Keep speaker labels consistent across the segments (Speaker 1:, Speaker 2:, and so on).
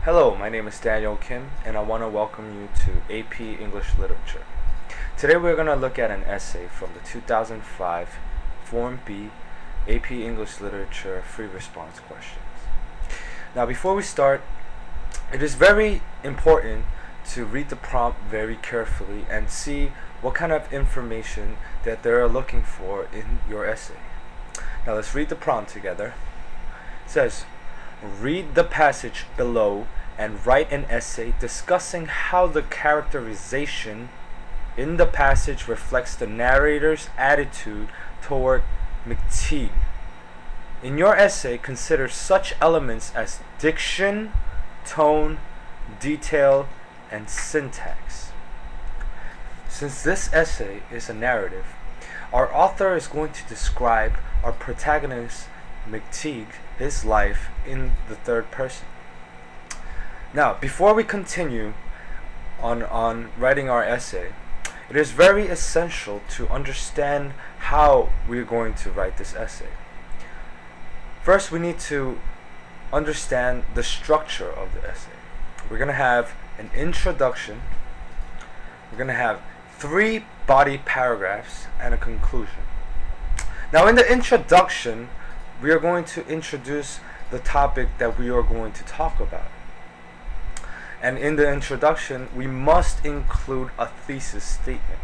Speaker 1: Hello, my name is Daniel Kim, and I want to welcome you to AP English Literature. Today we're going to look at an essay from the 2005 Form B AP English Literature Free Response Questions. Now, before we start, it is very important to read the prompt very carefully and see what kind of information that they're looking for in your essay. Now, let's read the prompt together. It says, read the passage below and write an essay discussing how the characterization in the passage reflects the narrator's attitude toward McTeague. In your essay, consider such elements as diction, tone, detail, and syntax. Since this essay is a narrative, our author is going to describe our protagonist McTeague, his life, in the third person. Now, before we continue on writing our essay, it is very essential to understand how we're going to write this essay. First, we need to understand the structure of the essay. We're going to have an introduction, we're going to have 3 body paragraphs, and a conclusion. Now, in the introduction, we are going to introduce the topic that we are going to talk about. And in the introduction, we must include a thesis statement.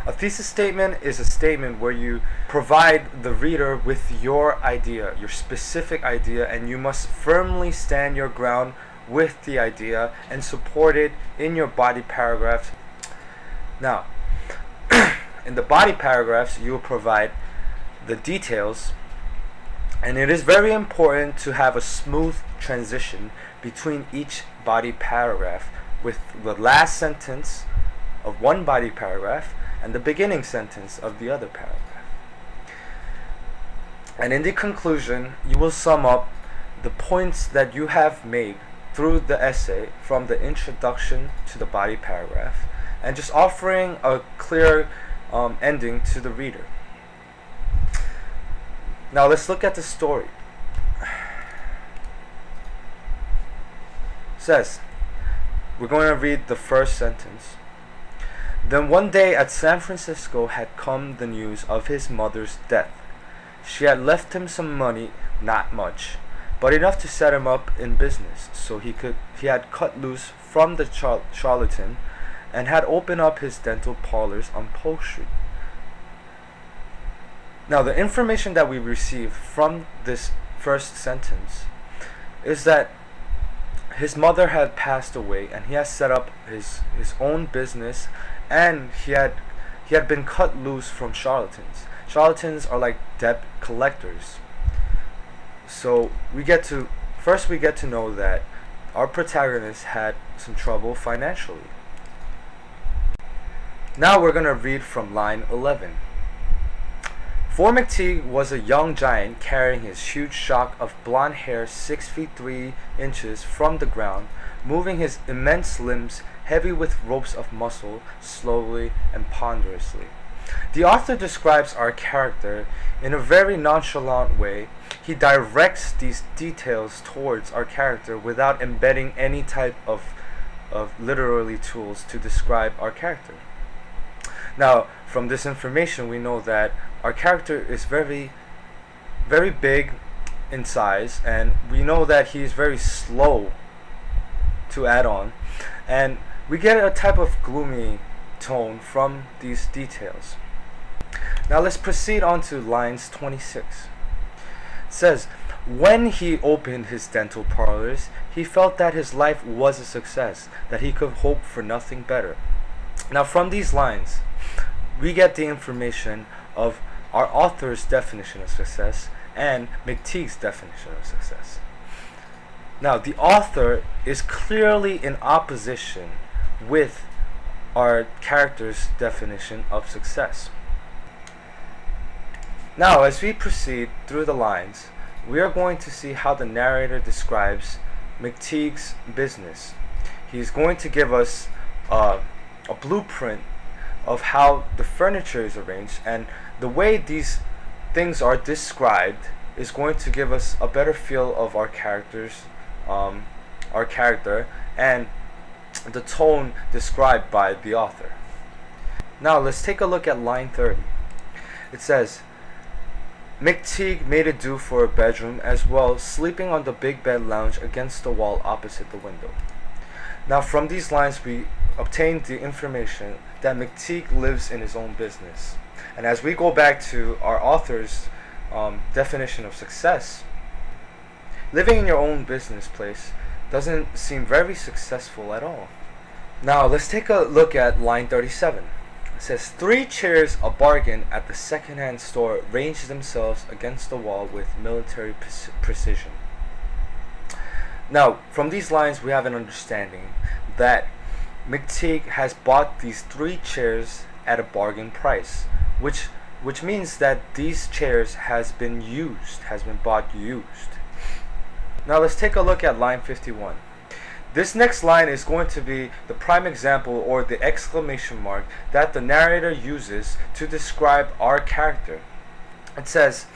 Speaker 1: A thesis statement is a statement where you provide the reader with your idea, your specific idea, and you must firmly stand your ground with the idea and support it in your body paragraphs. Now, in the body paragraphs, you will provide the details, and it is very important to have a smooth transition between each body paragraph, with the last sentence of one body paragraph and the beginning sentence of the other paragraph. And in the conclusion, you will sum up the points that you have made through the essay from the introduction to the body paragraph, and just offering a clear ending to the reader. Now let's look at the story. It says, we're going to read the first sentence. Then one day at San Francisco had come the news of his mother's death. She had left him some money, not much, but enough to set him up in business. So he had cut loose from the charlatan and had opened up his dental parlors on Polk Street. Now, the information that we receive from this first sentence is that his mother had passed away, and he has set up his own business, and he had been cut loose from charlatans. Charlatans are like debt collectors. So we get to know that our protagonist had some trouble financially. Now we're going to read from line 11. For McTeague was a young giant carrying his huge shock of blonde hair 6 feet 3 inches from the ground, moving his immense limbs heavy with ropes of muscle slowly and ponderously. The author describes our character in a very nonchalant way. He directs these details towards our character without embedding any type of literary tools to describe our character. Now, from this information, we know that our character is very, very big in size, and we know that he is very slow to add on, and we get a type of gloomy tone from these details. Now let's proceed on to lines 26. It says, when he opened his dental parlors, he felt that his life was a success, that he could hope for nothing better. Now, from these lines, we get the information of our author's definition of success and McTeague's definition of success. Now, the author is clearly in opposition with our character's definition of success. Now, as we proceed through the lines, we are going to see how the narrator describes McTeague's business. He's going to give us a blueprint of how the furniture is arranged, and the way these things are described is going to give us a better feel of our character's our character and the tone described by the author. Now let's take a look at line 30. It says, McTeague made it do for a bedroom as well, sleeping on the big bed lounge against the wall opposite the window. Now from these lines we obtain the information that McTeague lives in his own business. And as we go back to our author's definition of success, living in your own business place doesn't seem very successful at all. Now let's take a look at line 37. It says, 3 chairs a bargain at the second-hand store range themselves against the wall with military precision. Now, from these lines we have an understanding that McTeague has bought these 3 chairs at a bargain price, which means that these chairs has been bought used. Now let's take a look at line 51. This next line is going to be the prime example, or the exclamation mark, that the narrator uses to describe our character. It says,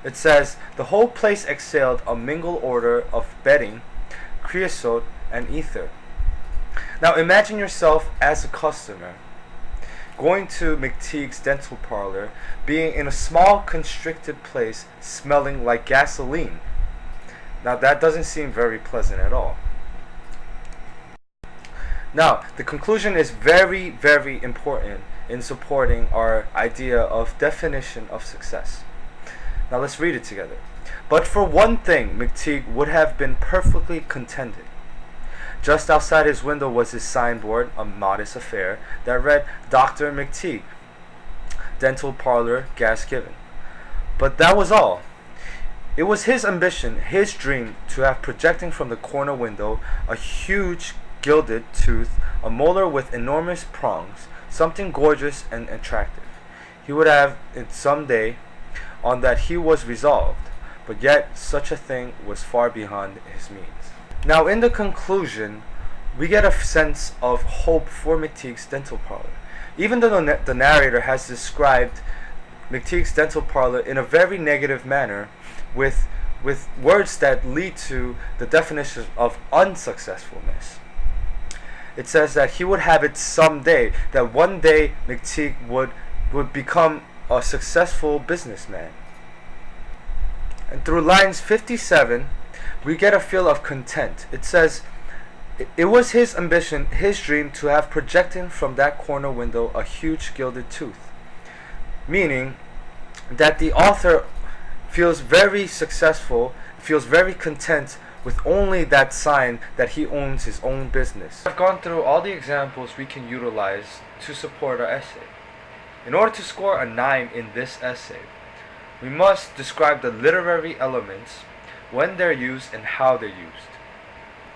Speaker 1: the whole place exhaled a mingled odor of bedding, creosote, and ether. Now imagine yourself as a customer going to McTeague's dental parlor, being in a small constricted place smelling like gasoline. Now that doesn't seem very pleasant at all. Now, the conclusion is very, very important in supporting our idea of definition of success. Now let's read it together. But for one thing, McTeague would have been perfectly contented. Just outside his window was his signboard, a modest affair, that read, Dr. McTeague, Dental Parlor, Gas Given. But that was all. It was his ambition, his dream, to have projecting from the corner window a huge gilded tooth, a molar with enormous prongs, something gorgeous and attractive. He would have it some day. On that he was resolved, but yet such a thing was far beyond his means. Now in the conclusion, we get a sense of hope for McTeague's dental parlor. Even though the narrator has described McTeague's dental parlor in a very negative manner, with words that lead to the definition of unsuccessfulness. It says that he would have it someday, that one day McTeague would become a successful businessman. And through lines 57, we get a feel of content. It says, it was his ambition, his dream, to have projecting from that corner window a huge gilded tooth. Meaning that the author feels very successful, feels very content with only that sign that he owns his own business. I've gone through all the examples we can utilize to support our essay. In order to score a 9 in this essay, we must describe the literary elements, when they're used and how they're used.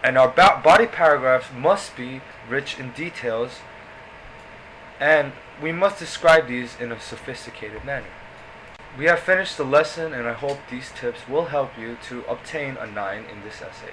Speaker 1: And our body paragraphs must be rich in details, and we must describe these in a sophisticated manner. We have finished the lesson, and I hope these tips will help you to obtain a 9 in this essay.